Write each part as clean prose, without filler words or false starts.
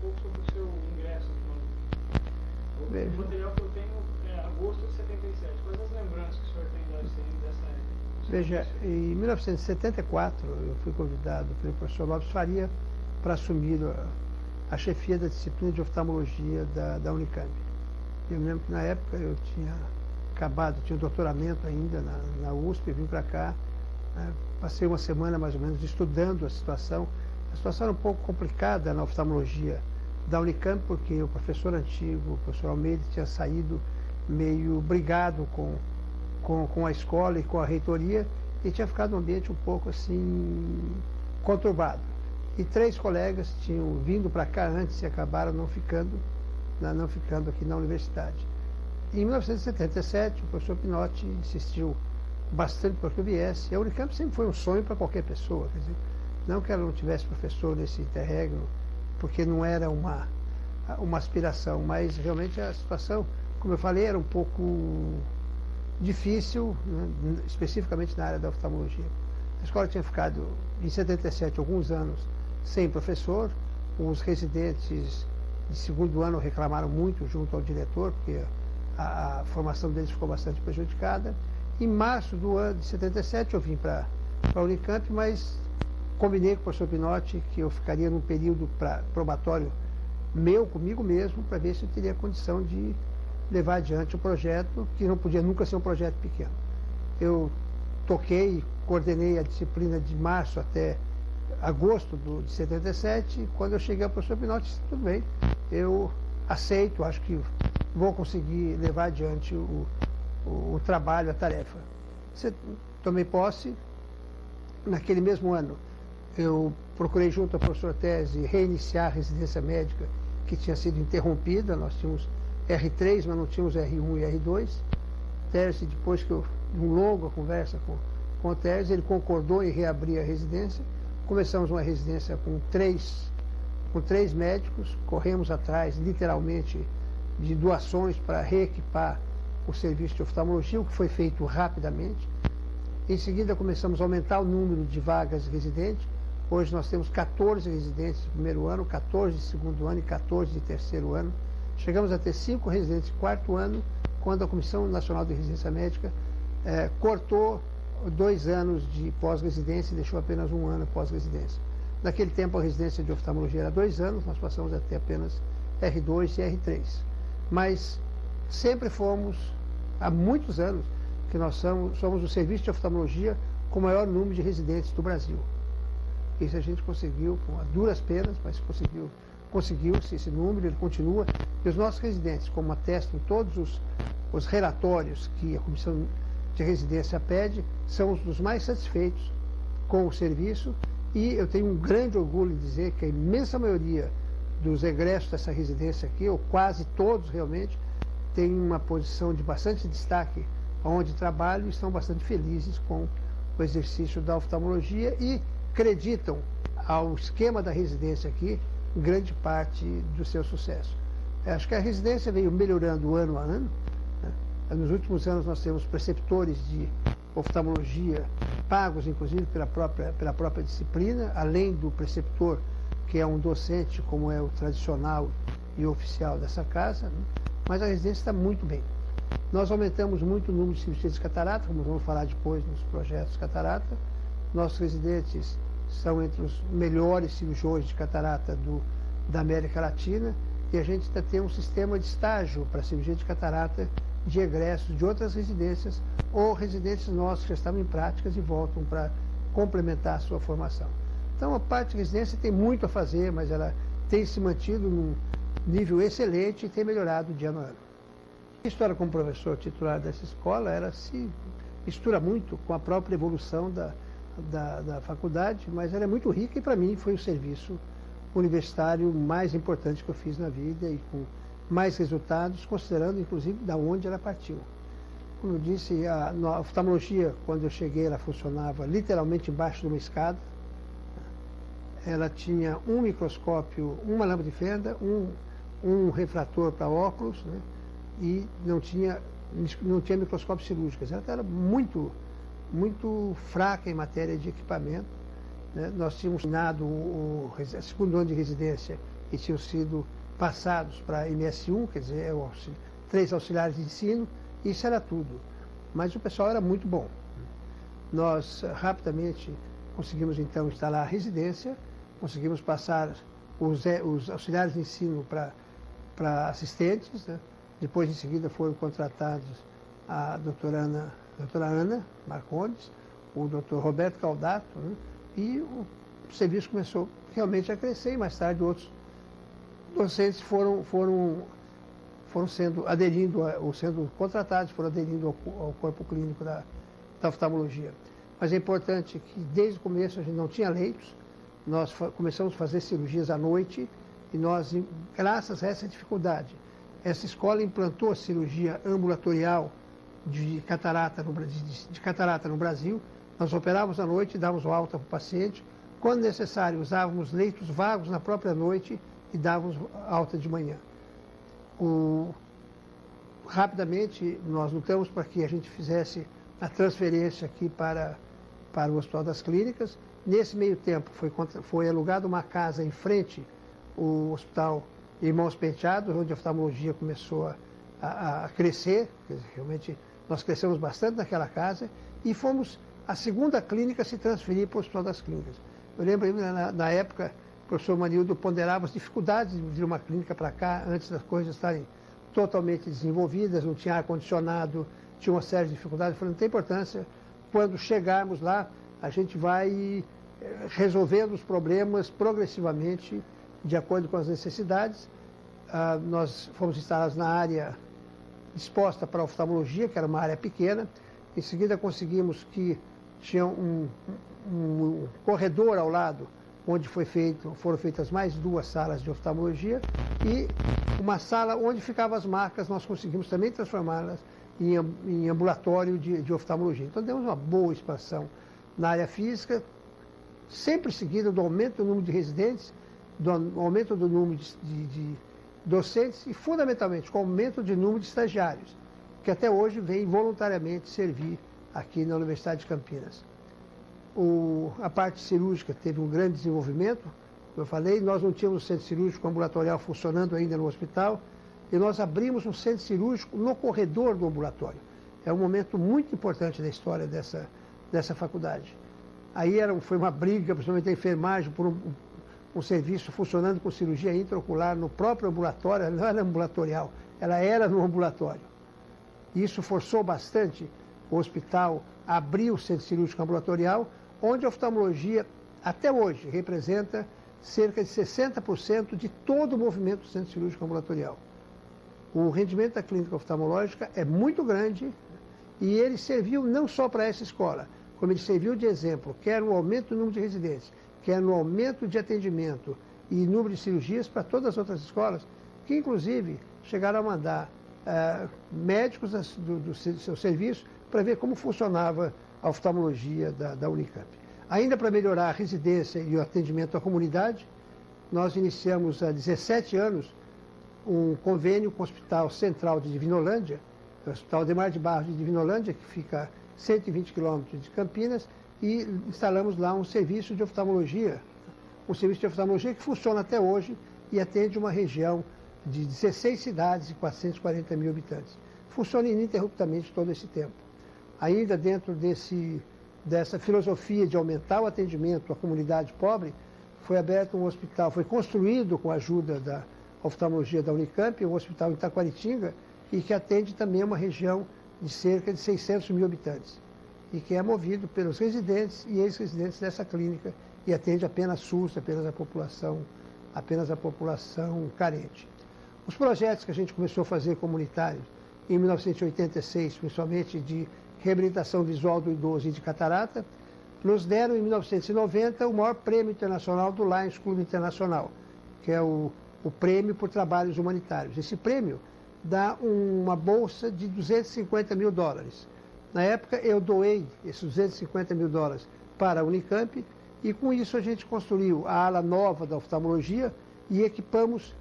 pouco sobre o seu ingresso aqui. O material que eu tenho é agosto de 77. Quais as lembranças que o senhor tem dessa época? Veja, em 1974 eu fui convidado pelo professor Lopes Faria para assumir a chefia da disciplina de oftalmologia da Unicamp. Eu me lembro que na época eu tinha tinha um doutoramento ainda na USP, vim para cá, né, passei uma semana mais ou menos estudando a situação. A situação era um pouco complicada na oftalmologia da Unicamp, porque o professor antigo, o professor Almeida, tinha saído meio brigado com a escola e com a reitoria, e tinha ficado um ambiente um pouco assim conturbado. E 3 colegas tinham vindo para cá antes e acabaram não ficando aqui na universidade. Em 1977, o professor Pinotti insistiu bastante para que eu viesse. E a Unicamp sempre foi um sonho para qualquer pessoa, quer dizer, não que ela não tivesse professor nesse interregno, porque não era uma aspiração, mas realmente a situação, como eu falei, era um pouco difícil, né, especificamente na área da oftalmologia. A escola tinha ficado, em 77, alguns anos sem professor. Os residentes de segundo ano reclamaram muito junto ao diretor, porque a formação deles ficou bastante prejudicada. Em março do ano de 77 eu vim para a Unicamp, mas combinei com o professor Pinotti que eu ficaria num período probatório comigo mesmo, para ver se eu teria condição de levar adiante o projeto, que não podia nunca ser um projeto pequeno. Eu toquei, coordenei a disciplina de março até agosto de 77, quando eu cheguei ao professor Pinotti, disse, tudo bem, eu aceito, acho que vou conseguir levar adiante o trabalho, a tarefa. Tomei posse. Naquele mesmo ano, eu procurei junto ao professor Tese reiniciar a residência médica que tinha sido interrompida. Nós tínhamos R3, mas não tínhamos R1 e R2. Tese, depois que uma longa conversa com o Tese, ele concordou em reabrir a residência. Começamos uma residência com três médicos, corremos atrás, literalmente, de doações para reequipar o serviço de oftalmologia, o que foi feito rapidamente. Em seguida, começamos a aumentar o número de vagas residentes. Hoje nós temos 14 residentes de primeiro ano, 14 de segundo ano e 14 de terceiro ano. Chegamos a ter 5 residentes de quarto ano, quando a Comissão Nacional de Residência Médica cortou 2 anos de pós-residência e deixou apenas 1 ano pós-residência. Naquele tempo, a residência de oftalmologia era 2 anos, nós passamos a ter apenas R2 e R3. Mas sempre fomos, há muitos anos, que nós somos o serviço de oftalmologia com o maior número de residentes do Brasil. Isso a gente conseguiu, com duras penas, mas conseguiu-se esse número, ele continua. E os nossos residentes, como atestam todos os relatórios que a Comissão de Residência pede, são os dos mais satisfeitos com o serviço. E eu tenho um grande orgulho em dizer que a imensa maioria dos egressos dessa residência aqui, ou quase todos realmente, têm uma posição de bastante destaque onde trabalham e estão bastante felizes com o exercício da oftalmologia e acreditam ao esquema da residência aqui grande parte do seu sucesso. Eu acho que a residência veio melhorando ano a ano, né? Nos últimos anos nós temos preceptores de oftalmologia pagos, inclusive, pela própria disciplina, além do preceptor, que é um docente, como é o tradicional e oficial dessa casa, né? Mas a residência está muito bem. Nós aumentamos muito o número de cirurgias de catarata, como vamos falar depois nos projetos catarata. Nossos residentes são entre os melhores cirurgiões de catarata da América Latina, e a gente ainda tem um sistema de estágio para cirurgia de catarata de egressos de outras residências ou residentes nossos que já estavam em práticas e voltam para complementar a sua formação. Então, a parte de residência tem muito a fazer, mas ela tem se mantido num nível excelente e tem melhorado de ano a ano. A história como professor titular dessa escola, ela se mistura muito com a própria evolução da faculdade, mas ela é muito rica e, para mim, foi o serviço universitário mais importante que eu fiz na vida e com mais resultados, considerando, inclusive, da onde ela partiu. Como eu disse, a oftalmologia, quando eu cheguei, ela funcionava literalmente embaixo de uma escada. Ela tinha um microscópio, uma lâmpada de fenda, um refrator para óculos, né? E não tinha microscópio cirúrgico. Ela era muito fraca em matéria de equipamento. né? Nós tínhamos terminado o segundo ano de residência e tinham sido passados para MS1, quer dizer, 3 auxiliares de ensino, e isso era tudo. Mas o pessoal era muito bom. Nós rapidamente conseguimos então instalar a residência, conseguimos passar os auxiliares de ensino para assistentes, né? Depois, em seguida, foram contratados a doutora Ana Marcondes, o doutor Roberto Caldato, né? E o serviço começou realmente a crescer, e mais tarde outros docentes foram sendo contratados, foram aderindo ao corpo clínico da oftalmologia. Mas é importante que, desde o começo, a gente não tinha leitos, nós começamos a fazer cirurgias à noite, e nós, graças a essa dificuldade, essa escola implantou a cirurgia ambulatorial de catarata no Brasil. Nós operávamos à noite, dávamos alta para o paciente. Quando necessário, usávamos leitos vagos na própria noite e dávamos alta de manhã. Rapidamente, nós lutamos para que a gente fizesse a transferência aqui para o Hospital das Clínicas. Nesse meio tempo, foi alugada uma casa em frente ao Hospital Irmãos Penteados, onde a oftalmologia começou a crescer. Realmente, nós crescemos bastante naquela casa e fomos a segunda clínica a se transferir para o Hospital das Clínicas. Eu lembro, na época, o professor Manildo ponderava as dificuldades de vir uma clínica para cá, antes das coisas estarem totalmente desenvolvidas, não tinha ar-condicionado, tinha uma série de dificuldades. Eu falei, não tem importância, quando chegarmos lá, a gente vai resolvendo os problemas progressivamente, de acordo com as necessidades. Nós fomos instalados na área disposta para a oftalmologia, que era uma área pequena. Em seguida, conseguimos que tinha um corredor ao lado, onde foram feitas mais 2 salas de oftalmologia, e uma sala onde ficavam as macas, nós conseguimos também transformá-las em ambulatório de oftalmologia. Então, demos uma boa expansão na área física, sempre seguida do aumento do número de residentes, do aumento do número de docentes e, fundamentalmente, com o aumento de número de estagiários, que até hoje vem voluntariamente servir aqui na Universidade de Campinas. A parte cirúrgica teve um grande desenvolvimento. Como eu falei, nós não tínhamos um centro cirúrgico ambulatorial funcionando ainda no hospital, e nós abrimos um centro cirúrgico no corredor do ambulatório. É um momento muito importante da história dessa faculdade. Aí foi uma briga, principalmente a enfermagem, por um serviço funcionando com cirurgia intraocular no próprio ambulatório. Ela não era ambulatorial, ela era no ambulatório. Isso forçou bastante o hospital a abrir o centro cirúrgico ambulatorial, onde a oftalmologia, até hoje, representa cerca de 60% de todo o movimento do centro cirúrgico ambulatorial. O rendimento da clínica oftalmológica é muito grande, e ele serviu não só para essa escola, como ele serviu de exemplo, quer no aumento do número de residentes, quer no aumento de atendimento e número de cirurgias para todas as outras escolas, que inclusive chegaram a mandar médicos do seu serviço para ver como funcionava a oftalmologia da Unicamp. Ainda para melhorar a residência e o atendimento à comunidade, nós iniciamos há 17 anos um convênio com o Hospital Central de Divinolândia, o Hospital Ademar de Barros de Divinolândia, que fica a 120 quilômetros de Campinas, e instalamos lá um serviço de oftalmologia que funciona até hoje e atende uma região de 16 cidades e 440 mil habitantes. Funciona ininterruptamente todo esse tempo. Ainda dentro dessa filosofia de aumentar o atendimento à comunidade pobre, foi aberto um hospital, foi construído com a ajuda da oftalmologia da Unicamp, um hospital em Taquaritinga, e que atende também uma região de cerca de 600 mil habitantes, e que é movido pelos residentes e ex-residentes dessa clínica, e atende apenas SUS, apenas a população carente. Os projetos que a gente começou a fazer comunitários em 1986, principalmente de reabilitação visual do idoso e de catarata, nos deram em 1990 o maior prêmio internacional do Lions Clube Internacional, que é o prêmio por trabalhos humanitários. Esse prêmio dá uma bolsa de $250 mil. Na época, eu doei esses $250 mil para a Unicamp, e com isso a gente construiu a ala nova da oftalmologia e reequipamos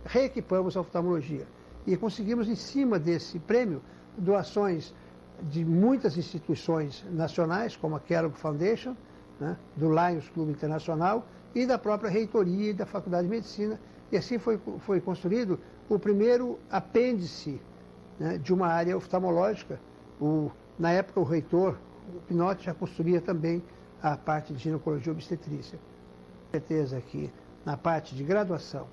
a oftalmologia. E conseguimos, em cima desse prêmio, doações de muitas instituições nacionais, como a Kellogg Foundation, né, do Lions Clube Internacional e da própria reitoria e da Faculdade de Medicina. E assim foi construído o primeiro apêndice, né, de uma área oftalmológica. Na época, o reitor, o Pinotti, já construía também a parte de ginecologia e obstetrícia. Com certeza que na parte de graduação,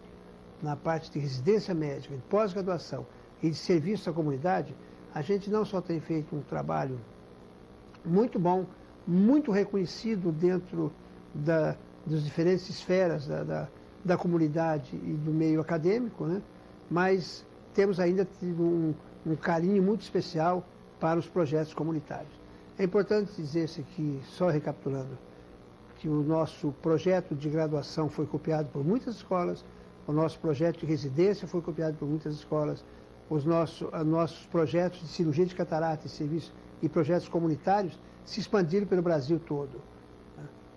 na parte de residência médica, de pós-graduação e de serviço à comunidade, a gente não só tem feito um trabalho muito bom, muito reconhecido dentro das diferentes esferas da comunidade e do meio acadêmico, né? Mas temos ainda tido um carinho muito especial para os projetos comunitários. É importante dizer-se aqui, só recapitulando, que o nosso projeto de graduação foi copiado por muitas escolas, o nosso projeto de residência foi copiado por muitas escolas, os nossos projetos de cirurgia de catarata e serviço e projetos comunitários se expandiram pelo Brasil todo.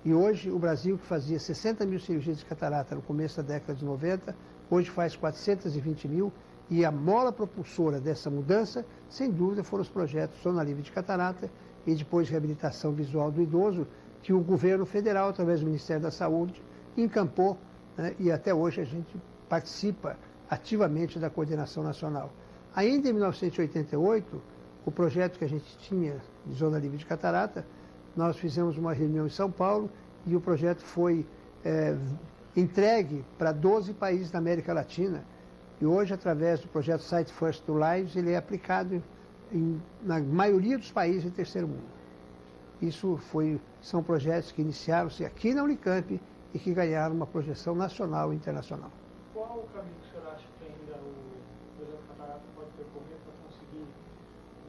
E hoje o Brasil, que fazia 60 mil cirurgias de catarata no começo da década de 90, hoje faz 420 mil, e a mola propulsora dessa mudança, sem dúvida, foram os projetos Zona Livre de Catarata e depois reabilitação visual do idoso, que o governo federal, através do Ministério da Saúde, encampou, né, e até hoje a gente participa ativamente da coordenação nacional. Ainda em 1988, o projeto que a gente tinha de Zona Livre de Catarata, nós fizemos uma reunião em São Paulo e o projeto foi entregue para 12 países da América Latina. E hoje, através do projeto Sight First do Lions, ele é aplicado na maioria dos países do terceiro mundo. São projetos que iniciaram-se aqui na Unicamp e que ganharam uma projeção nacional e internacional. Qual o caminho que o senhor acha que ainda o projeto Catarata pode percorrer para conseguir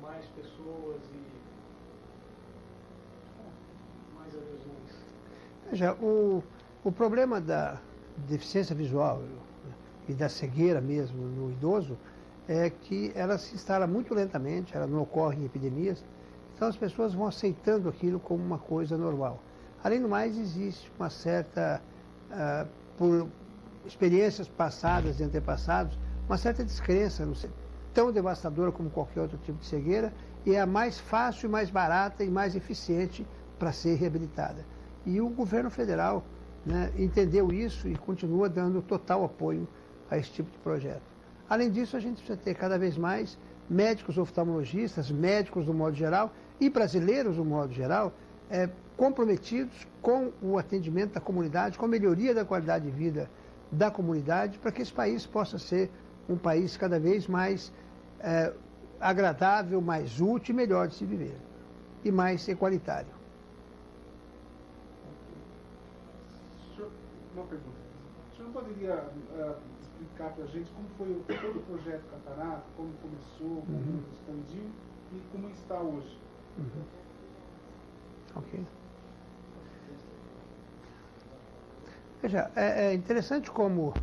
mais pessoas e mais adesões? Veja, o problema da deficiência visual e da cegueira mesmo no idoso é que ela se instala muito lentamente, ela não ocorre em epidemias, então as pessoas vão aceitando aquilo como uma coisa normal. Além do mais, existe uma certa, por experiências passadas e antepassados, uma certa descrença, não sei, tão devastadora como qualquer outro tipo de cegueira, e é a mais fácil, mais barata e mais eficiente para ser reabilitada. E o governo federal, né, entendeu isso e continua dando total apoio a esse tipo de projeto. Além disso, a gente precisa ter cada vez mais médicos oftalmologistas, médicos do modo geral e brasileiros do modo geral, comprometidos com o atendimento da comunidade, com a melhoria da qualidade de vida da comunidade, para que esse país possa ser um país cada vez mais agradável, mais útil e melhor de se viver, e mais igualitário. Uma pergunta. O senhor poderia explicar para a gente como foi todo o projeto Catarata, como começou, como expandiu e como está hoje? Ok. Veja, é interessante como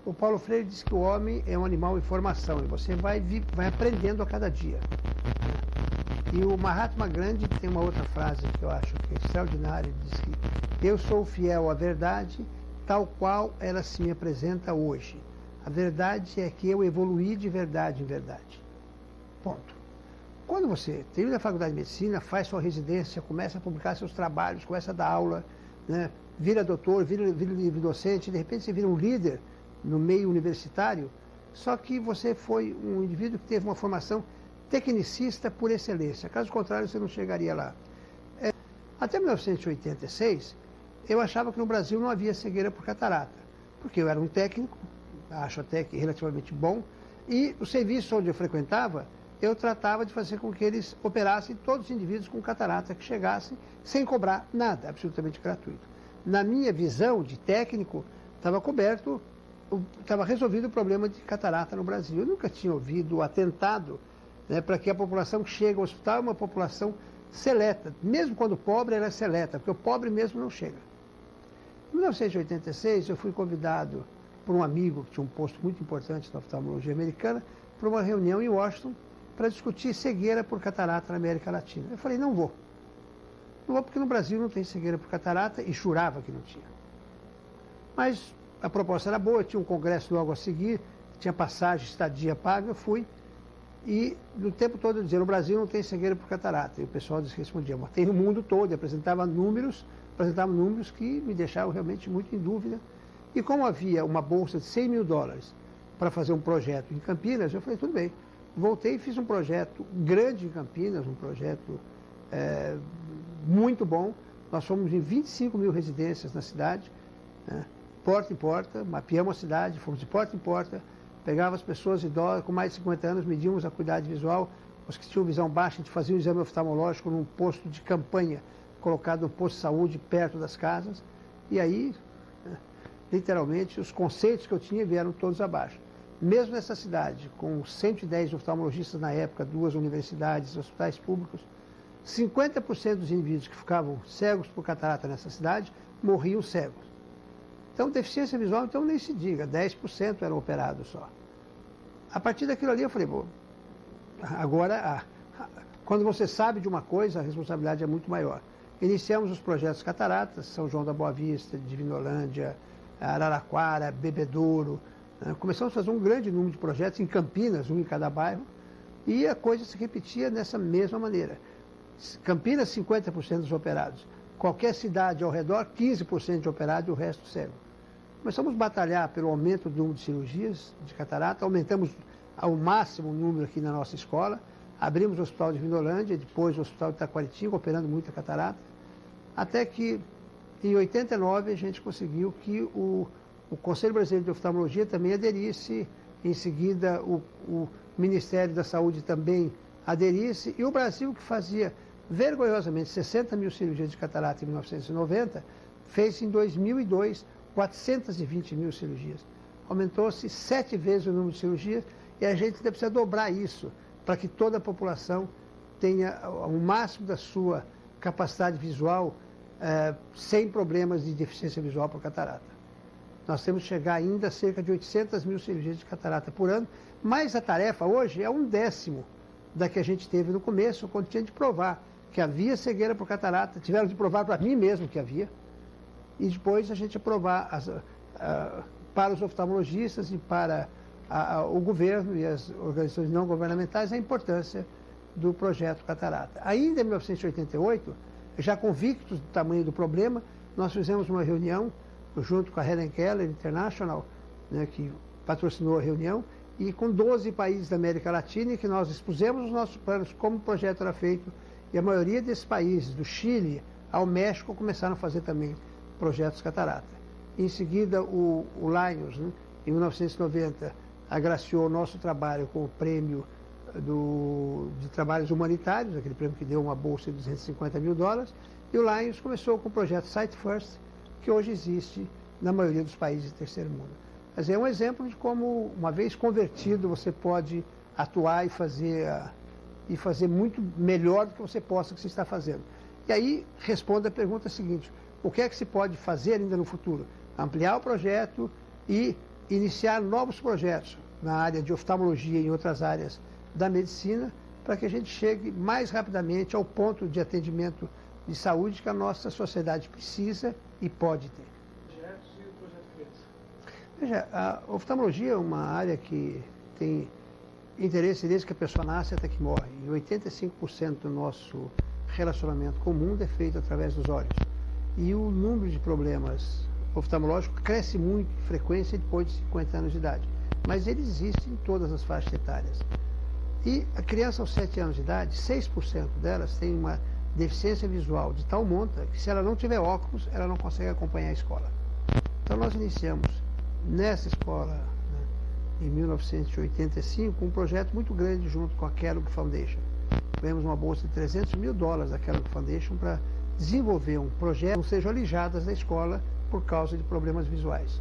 o Paulo Freire diz que o homem é um animal em formação e você vai aprendendo a cada dia. E o Mahatma Gandhi tem uma outra frase que eu acho que é extraordinária, ele diz que eu sou fiel à verdade tal qual ela se me apresenta hoje. A verdade é que eu evoluí de verdade em verdade. Ponto. Quando você termina a faculdade de medicina, faz sua residência, começa a publicar seus trabalhos, começa a dar aula, né, vira doutor, vira livre docente, de repente você vira um líder no meio universitário, só que você foi um indivíduo que teve uma formação tecnicista por excelência. Caso contrário, você não chegaria lá. Até 1986, eu achava que no Brasil não havia cegueira por catarata, porque eu era um técnico, acho até que relativamente bom, e o serviço onde eu frequentava, eu tratava de fazer com que eles operassem todos os indivíduos com catarata que chegassem, sem cobrar nada, absolutamente gratuito. Na minha visão de técnico, estava resolvido o problema de catarata no Brasil. Eu nunca tinha ouvido atentado, né, para que a população que chega ao hospital é uma população seleta. Mesmo quando pobre, ela é seleta, porque o pobre mesmo não chega. Em 1986, eu fui convidado por um amigo que tinha um posto muito importante na oftalmologia americana para uma reunião em Washington para discutir cegueira por catarata na América Latina. Eu falei, não vou. Não vou porque no Brasil não tem cegueira por catarata e jurava que não tinha. Mas a proposta era boa, tinha um congresso logo a seguir, tinha passagem, estadia paga, eu fui. E no tempo todo eu dizia, no Brasil não tem cegueira por catarata. E o pessoal respondia, mas tem no mundo todo, e apresentava números apresentava números que me deixavam realmente muito em dúvida. E como havia uma bolsa de $100 mil para fazer um projeto em Campinas, eu falei, tudo bem. Voltei e fiz um projeto grande em Campinas, um projeto muito bom. Nós fomos em 25 mil residências na cidade, né, porta em porta, mapeamos a cidade, fomos de porta em porta, pegava as pessoas idosas com mais de 50 anos, medíamos a acuidade visual, os que tinham visão baixa, a gente fazia um exame oftalmológico num posto de campanha, colocado no posto de saúde perto das casas, e aí, literalmente, os conceitos que eu tinha vieram todos abaixo. Mesmo nessa cidade, com 110 oftalmologistas na época, 2 universidades, hospitais públicos, 50% dos indivíduos que ficavam cegos por catarata nessa cidade morriam cegos. Então, deficiência visual, então nem se diga, 10% eram operados só. A partir daquilo ali eu falei, bom, agora, quando você sabe de uma coisa, a responsabilidade é muito maior. Iniciamos os projetos cataratas, São João da Boa Vista, Divinolândia, Araraquara, Bebedouro. Começamos a fazer um grande número de projetos em Campinas, um em cada bairro, e a coisa se repetia dessa mesma maneira. Campinas, 50% dos operados. Qualquer cidade ao redor, 15% de operados e o resto cego. Começamos a batalhar pelo aumento do número de cirurgias de catarata, aumentamos ao máximo o número aqui na nossa escola, abrimos o Hospital de Vinolândia, depois o Hospital de Taquaritinga, operando muita catarata, até que em 89 a gente conseguiu que o Conselho Brasileiro de Oftalmologia também aderisse, em seguida o Ministério da Saúde também aderisse, e o Brasil, que fazia vergonhosamente 60 mil cirurgias de catarata em 1990, fez em 2002 420 mil cirurgias. Aumentou-se 7 vezes o número de cirurgias e a gente ainda precisa dobrar isso para que toda a população tenha o máximo da sua capacidade visual sem problemas de deficiência visual por catarata. Nós temos que chegar ainda a cerca de 800 mil cirurgias de catarata por ano, mas a tarefa hoje é 1/10 da que a gente teve no começo, quando tinha de provar que havia cegueira por catarata, tiveram de provar para mim mesmo que havia, e depois a gente provar para os oftalmologistas e para o governo e as organizações não governamentais a importância do projeto Catarata. Ainda em 1988, já convictos do tamanho do problema, nós fizemos uma reunião junto com a Helen Keller International, né, que patrocinou a reunião, e com 12 países da América Latina, em que nós expusemos os nossos planos, como o projeto era feito, e a maioria desses países, do Chile ao México, começaram a fazer também projetos catarata. Em seguida, o Lions, né, em 1990, agraciou o nosso trabalho com o prêmio de trabalhos humanitários, aquele prêmio que deu uma bolsa de $250 mil, e o Lions começou com o projeto Sight First, que hoje existe na maioria dos países do terceiro mundo. Mas é um exemplo de como, uma vez convertido, você pode atuar e fazer muito melhor do que você possa que você está fazendo. E aí responde a pergunta seguinte: o que é que se pode fazer ainda no futuro? Ampliar o projeto e iniciar novos projetos na área de oftalmologia e em outras áreas da medicina, para que a gente chegue mais rapidamente ao ponto de atendimento de saúde que a nossa sociedade precisa e pode ter. Projetos e o projeto Cresça. Veja, a oftalmologia é uma área que tem interesse desde que a pessoa nasce até que morre. E 85% do nosso relacionamento com o mundo é feito através dos olhos. E o número de problemas oftalmológicos cresce muito em frequência depois de 50 anos de idade. Mas ele existe em todas as faixas etárias. E a criança aos 7 anos de idade, 6% delas tem uma deficiência visual de tal monta que, se ela não tiver óculos, ela não consegue acompanhar a escola. Então nós iniciamos nessa escola, né, em 1985, um projeto muito grande junto com a Kellogg Foundation. Ganhamos uma bolsa de $300 mil da Kellogg Foundation para desenvolver um projeto que não sejam alijadas da escola por causa de problemas visuais.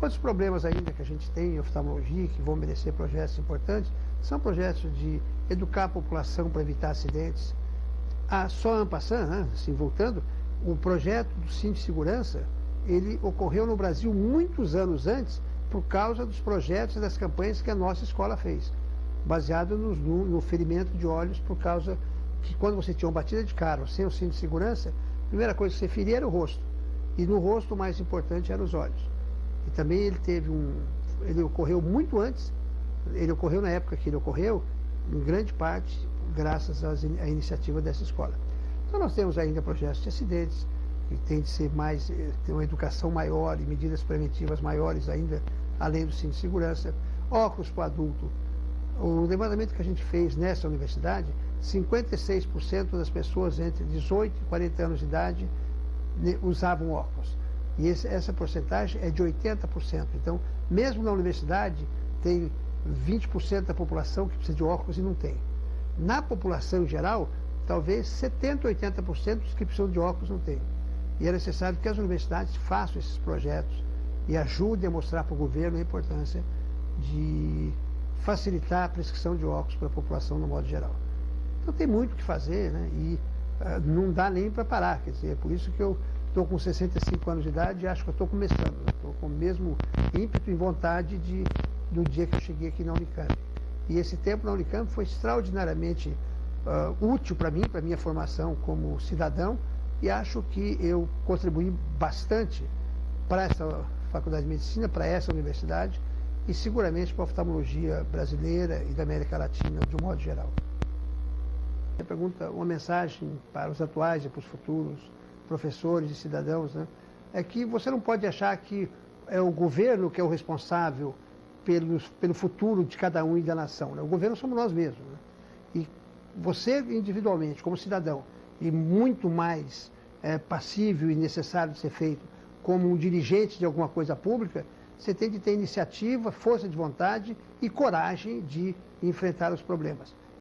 Outros problemas ainda que a gente tem em oftalmologia, que vão merecer projetos importantes, são projetos de educar a população para evitar acidentes. Só en passant, né, assim, voltando, o projeto do cinto de segurança, ele ocorreu no Brasil muitos anos antes por causa dos projetos e das campanhas que a nossa escola fez, baseado no ferimento de olhos, por causa que quando você tinha uma batida de carro sem o cinto de segurança, a primeira coisa que você feria era o rosto. E no rosto o mais importante eram os olhos. E também ele ocorreu muito antes, ele ocorreu na época que ele ocorreu, em grande parte graças à iniciativa dessa escola. Então nós temos ainda projetos de acidentes, que tem de ser mais, ter uma educação maior e medidas preventivas maiores ainda, além do cinto de segurança. Óculos para o adulto. O levantamento que a gente fez nessa universidade, 56% das pessoas entre 18 e 40 anos de idade usavam óculos. E essa porcentagem é de 80%. Então, mesmo na universidade, tem 20% da população que precisa de óculos e não tem. Na população em geral, talvez 70%, 80% dos que precisam de óculos não tem. E é necessário que as universidades façam esses projetos e ajudem a mostrar para o governo a importância de facilitar a prescrição de óculos para a população no modo geral. Então tem muito o que fazer, né? E não dá nem para parar. Quer dizer, é por isso que eu estou com 65 anos de idade e acho que eu estou começando. Estou com o mesmo ímpeto e vontade do dia que eu cheguei aqui na Unicamp. E esse tempo na Unicamp foi extraordinariamente útil para mim, para a minha formação como cidadão, e acho que eu contribuí bastante para essa Faculdade de Medicina, para essa universidade, e seguramente para a oftalmologia brasileira e da América Latina de um modo geral. Você pergunta uma mensagem para os atuais e para os futuros professores e cidadãos, né? É que você não pode achar que é o governo que é o responsável pelo futuro de cada um e da nação, né? O governo somos nós mesmos, né? E você individualmente, como cidadão, e muito mais passível e necessário de ser feito como um dirigente de alguma coisa pública, você tem de ter iniciativa, força de vontade e coragem de enfrentar os problemas.